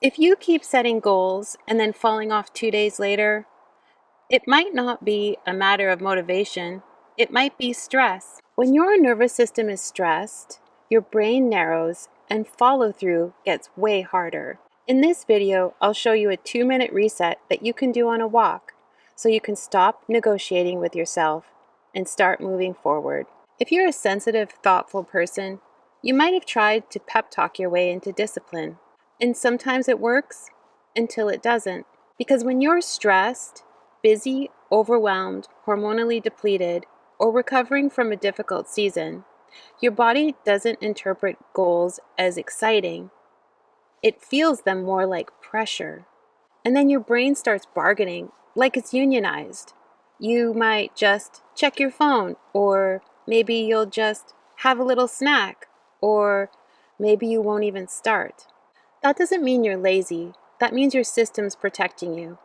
If you keep setting goals and then falling off 2 days later, it might not be a matter of motivation. It might be stress. When your nervous system is stressed, your brain narrows and follow-through gets way harder. In this video, I'll show you a 2-minute reset that you can do on a walk so you can stop negotiating with yourself and start moving forward. If you're a sensitive, thoughtful person, you might have tried to pep talk your way into discipline. And sometimes it works until it doesn't. Because when you're stressed, busy, overwhelmed, hormonally depleted, or recovering from a difficult season, your body doesn't interpret goals as exciting. It feels them more like pressure. And then your brain starts bargaining like it's unionized. You might just check your phone, or maybe you'll just have a little snack, or maybe you won't even start. That doesn't mean you're lazy. That means your system's protecting you.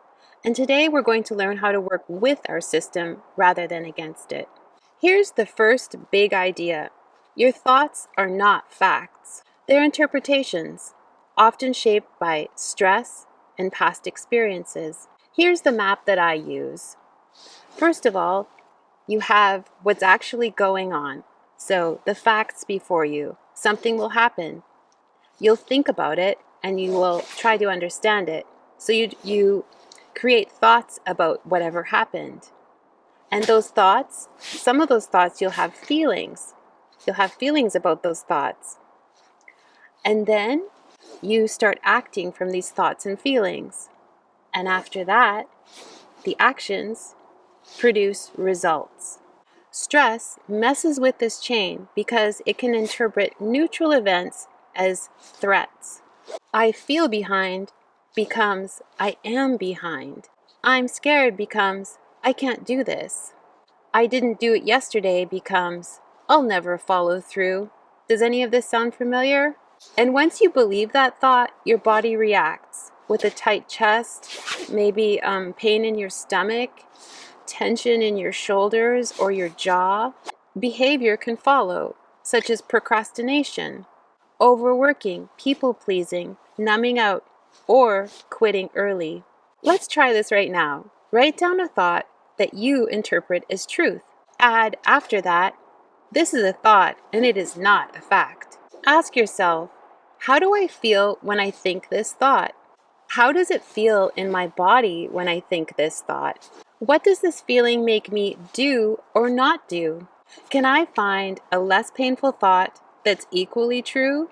And today we're going to learn how to work with our system rather than against it. Here's the first big idea. Your thoughts are not facts. They're interpretations, often shaped by stress and past experiences. Here's the map that I use. First of all, you have what's actually going on. So the facts before you. Something will happen. You'll think about it and you will try to understand it. So you create thoughts about whatever happened. And those thoughts, some of those thoughts, you'll have feelings. You'll have feelings about those thoughts. And then you start acting from these thoughts and feelings. And after that, the actions produce results. Stress messes with this chain because it can interpret neutral events as threats. I feel behind becomes I am behind. I'm scared becomes I can't do this. I didn't do it yesterday becomes I'll never follow through. Does any of this sound familiar? And once you believe that thought, your body reacts with a tight chest, maybe pain in your stomach, tension in your shoulders or your jaw. Behavior can follow, such as procrastination, overworking, people-pleasing, numbing out, or quitting early. Let's try this right now. Write down a thought that you interpret as truth. Add after that, this is a thought and it is not a fact. Ask yourself, how do I feel when I think this thought? How does it feel in my body when I think this thought? What does this feeling make me do or not do? Can I find a less painful thought that's equally true?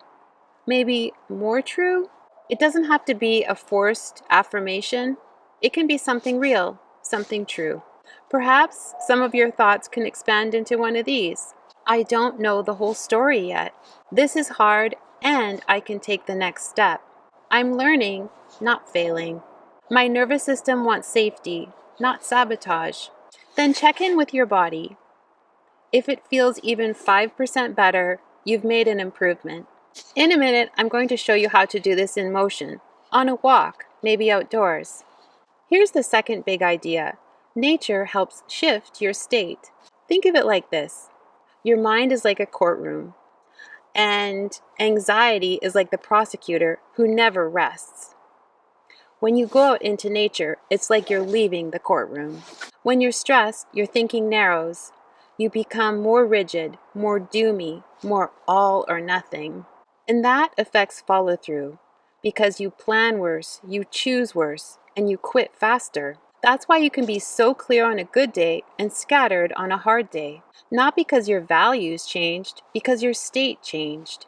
Maybe more true? It doesn't have to be a forced affirmation. It can be something real, something true. Perhaps some of your thoughts can expand into one of these. I don't know the whole story yet. This is hard and I can take the next step. I'm learning, not failing. My nervous system wants safety, not sabotage. Then check in with your body. If it feels even 5% better, you've made an improvement. In a minute, I'm going to show you how to do this in motion, on a walk, maybe outdoors. Here's the second big idea. Nature helps shift your state. Think of it like this. Your mind is like a courtroom, and anxiety is like the prosecutor who never rests. When you go out into nature, it's like you're leaving the courtroom. When you're stressed, your thinking narrows. You become more rigid, more doomy, more all or nothing. And that affects follow-through because you plan worse, you choose worse, and you quit faster. That's why you can be so clear on a good day and scattered on a hard day. Not because your values changed, because your state changed.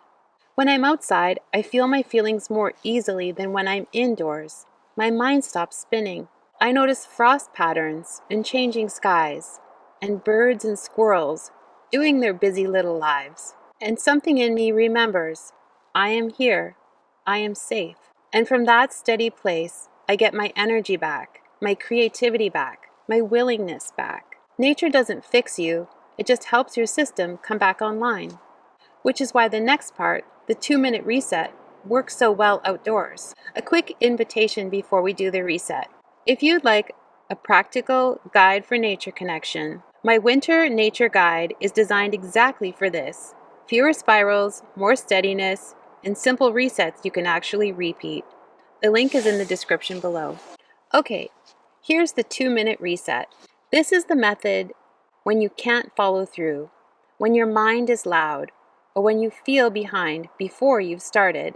When I'm outside, I feel my feelings more easily than when I'm indoors. My mind stops spinning. I notice frost patterns and changing skies, and birds and squirrels doing their busy little lives. And something in me remembers, I am here, I am safe. And from that steady place, I get my energy back, my creativity back, my willingness back. Nature doesn't fix you, it just helps your system come back online. Which is why the next part, the 2-minute reset, works so well outdoors. A quick invitation before we do the reset. If you'd like a practical guide for nature connection, my winter nature guide is designed exactly for this. Fewer spirals, more steadiness, and simple resets you can actually repeat. The link is in the description below. Okay, here's the 2-minute reset. This is the method when you can't follow through, when your mind is loud, or when you feel behind before you've started.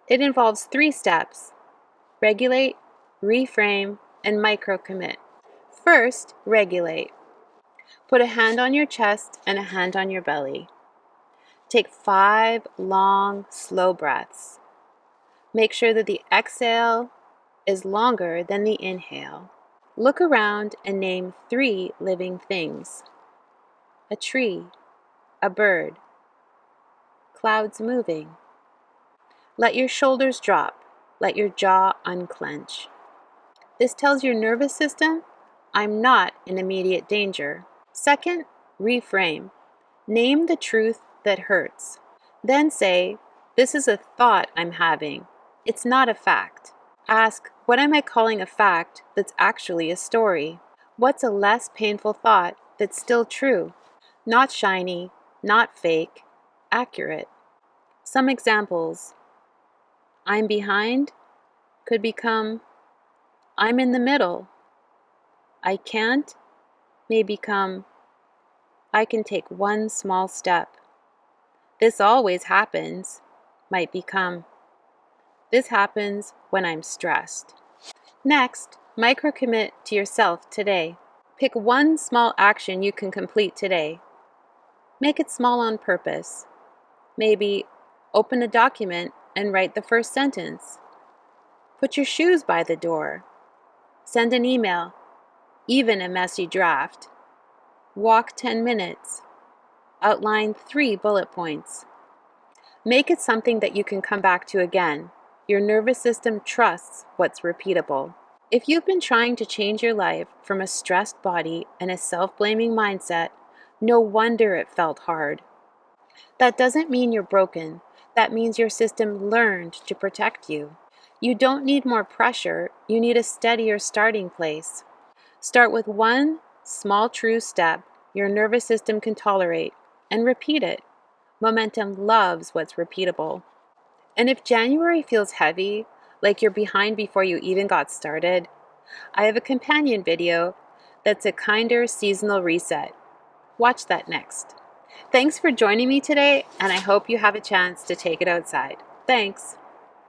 It involves 3 steps: regulate, reframe, and micro-commit. First, regulate. Put a hand on your chest and a hand on your belly. Take 5 long, slow breaths. Make sure that the exhale is longer than the inhale. Look around and name 3 living things: a tree, a bird, clouds moving. Let your shoulders drop. Let your jaw unclench. This tells your nervous system, I'm not in immediate danger. Second, reframe. Name the truth that hurts. Then say, this is a thought I'm having. It's not a fact. Ask, what am I calling a fact that's actually a story? What's a less painful thought that's still true? Not shiny, not fake, accurate. Some examples: I'm behind could become I'm in the middle. I can't may become I can take one small step. This always happens might become this happens when I'm stressed. Next, micro-commit to yourself today. Pick one small action you can complete today. Make it small on purpose. Maybe open a document and write the first sentence. Put your shoes by the door. Send an email, even a messy draft. Walk 10 minutes. Outline 3 bullet points. Make it something that you can come back to again. Your nervous system trusts what's repeatable. If you've been trying to change your life from a stressed body and a self-blaming mindset, no wonder it felt hard. That doesn't mean you're broken. That means your system learned to protect you. You don't need more pressure. You need a steadier starting place. Start with one small true step your nervous system can tolerate and repeat it. Momentum loves what's repeatable. And if January feels heavy, like you're behind before you even got started, I have a companion video that's a kinder seasonal reset. Watch that next. Thanks for joining me today, and I hope you have a chance to take it outside. Thanks.